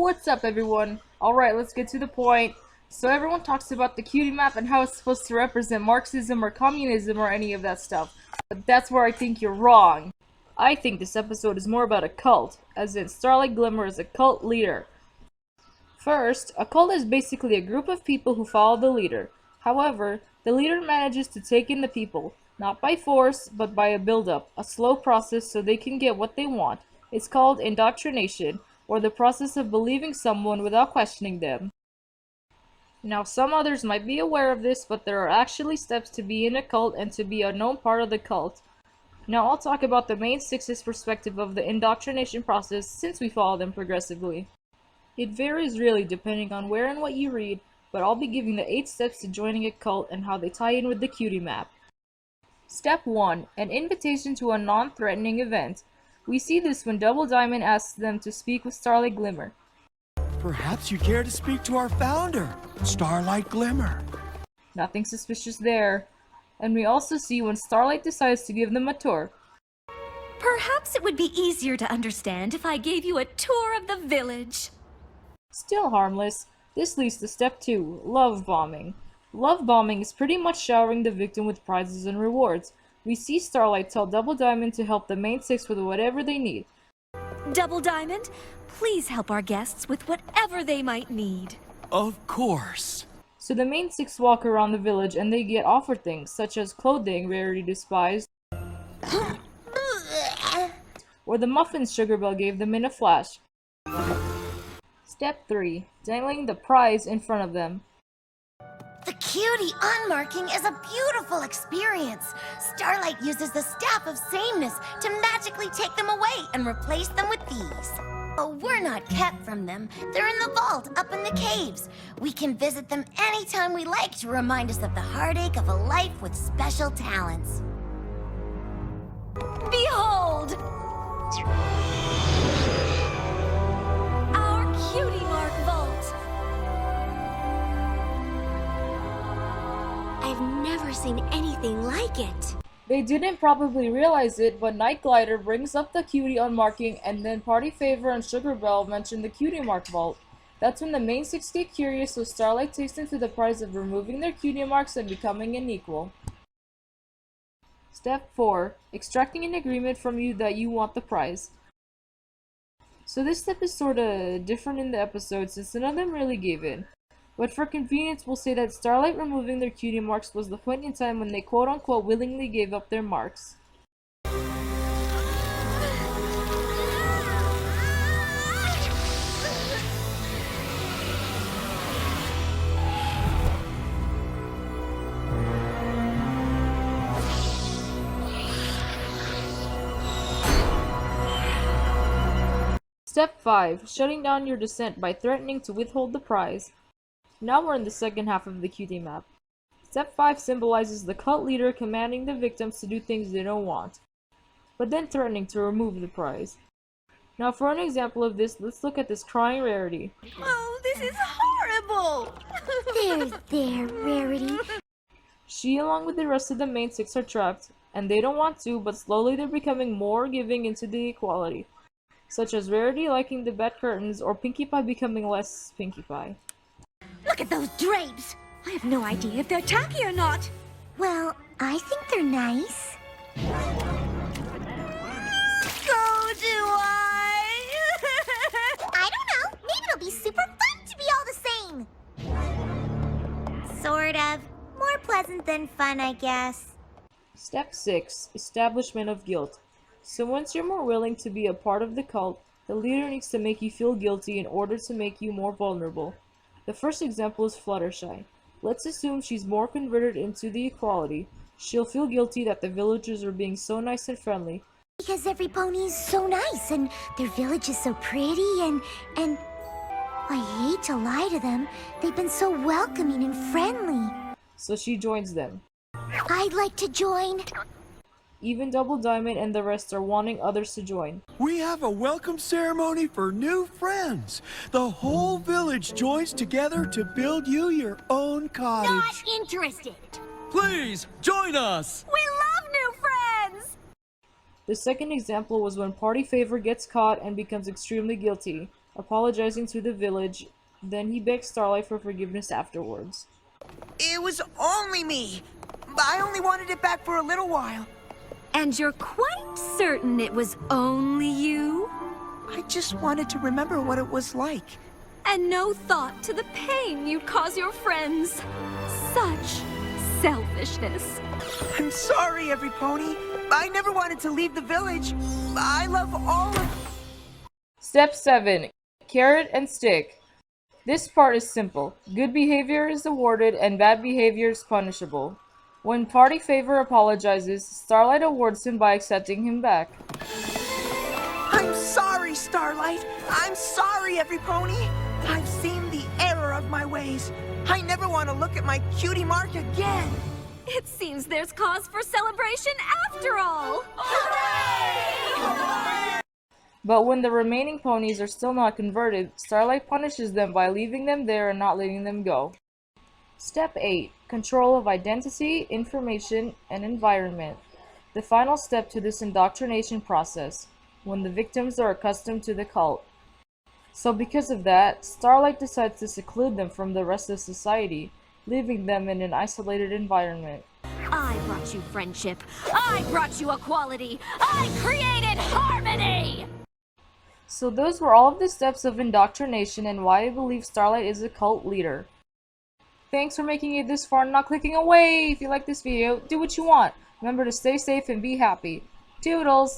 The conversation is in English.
what's up everyone? Alright, let's get to the point. So everyone talks about the Cutie map and how it's supposed to represent Marxism or communism or any of that stuff. But that's where I think you're wrong. I think this episode is more about a cult, as in Starlight Glimmer is a cult leader. First, a cult is basically a group of people who follow the leader. However, the leader manages to take in the people, not by force, but by a build-up, a slow process so they can get what they want. It's called indoctrination, or the process of believing someone without questioning them. Now, some others might be aware of this, but there are actually steps to be in a cult and to be a known part of the cult. Now, I'll talk about the main six's perspective of the indoctrination process since we follow them progressively. It varies really depending on where and what you read, but I'll be giving the 8 steps to joining a cult and how they tie in with the Cutie map. Step 1. An invitation to a non-threatening event. We see this when Double Diamond asks them to speak with Starlight Glimmer. Perhaps you care to speak to our founder, Starlight Glimmer. Nothing suspicious there. And we also see when Starlight decides to give them a tour. Perhaps it would be easier to understand if I gave you a tour of the village. Still harmless. This leads to step 2, love bombing. Love bombing is pretty much showering the victim with prizes and rewards. We see Starlight tell Double Diamond to help the main 6 with whatever they need. Double Diamond, please help our guests with whatever they might need. Of course. So the main 6 walk around the village and they get offered things such as clothing rarely despised, or the muffins Sugarbelle gave them in a flash. Step 3. Dangling the prize in front of them. The Cutie unmarking is a beautiful experience. Starlight uses the Staff of Sameness to magically take them away and replace them with these. Oh, we're not kept from them. They're in the vault up in the caves. We can visit them anytime we like to remind us of the heartache of a life with special talents. Behold! Our Cutie Mark Vault! I've never seen anything like it. They didn't probably realize it, but Night Glider brings up the Cutie unmarking, and then Party Favor and Sugarbelle mention the Cutie Mark Vault. That's when the main 6 get curious, so Starlight takes them to the prize of removing their Cutie marks and becoming an equal. Step 4. Extracting an agreement from you that you want the prize. So this step is sorta different in the episode since none of them really gave in. But for convenience, we'll say that Starlight removing their Cutie marks was the point in time when they quote-unquote willingly gave up their marks. Step 5. Shutting down your dissent by threatening to withhold the prize. Now we're in the second half of the Cutie map. Step 5 symbolizes the cult leader commanding the victims to do things they don't want, but then threatening to remove the prize. Now for an example of this, let's look at this crying Rarity. Oh, this is horrible! There, Rarity. She along with the rest of the main 6 are trapped, and they don't want to, but slowly they're becoming more giving into the equality, such as Rarity liking the bed curtains or Pinkie Pie becoming less Pinkie Pie. Look at those drapes. I have no idea if they're tacky or not. Well, I think they're nice. So do I! I don't know. Maybe it'll be super fun to be all the same. Sort of. More pleasant than fun, I guess. Step 6. Establishment of guilt. So once you're more willing to be a part of the cult, the leader needs to make you feel guilty in order to make you more vulnerable. The first example is Fluttershy. Let's assume she's more converted into the equality. She'll feel guilty that the villagers are being so nice and friendly. Because every pony is so nice and their village is so pretty and I hate to lie to them. They've been so welcoming and friendly. So she joins them. I'd like to join. Even Double Diamond and the rest are wanting others to join. We have a welcome ceremony for new friends. The whole village joins together to build you your own cottage. Not interested. Please, join us! We love new friends! The second example was when Party Favor gets caught and becomes extremely guilty. apologizing to the village. Then he begs Starlight for forgiveness afterwards. It was only me. I only wanted it back for a little while. And you're quite certain it was only you? I just wanted to remember what it was like. And no thought to the pain you'd cause your friends. Such selfishness. I'm sorry, every pony. I never wanted to leave the village. I love all of... Step 7. Carrot and Stick. This part is simple. Good behavior is awarded and bad behavior is punishable. When Party Favor apologizes, Starlight awards him by accepting him back. I'm sorry, Starlight. I'm sorry, every pony. I've seen the error of my ways. I never want to look at my cutie mark again. It seems there's cause for celebration after all! Hooray! But when the remaining ponies are still not converted, Starlight punishes them by leaving them there and not letting them go. Step 8. Control of identity, information, and environment. The final step to this indoctrination process, when the victims are accustomed to the cult. So because of that, Starlight decides to seclude them from the rest of society, leaving them in an isolated environment. I brought you friendship. I brought you equality. I created harmony! So those were all of the steps of indoctrination and why I believe Starlight is a cult leader. Thanks for making it this far and not clicking away. If you like this video, do what you want. Remember to stay safe and be happy. Toodles!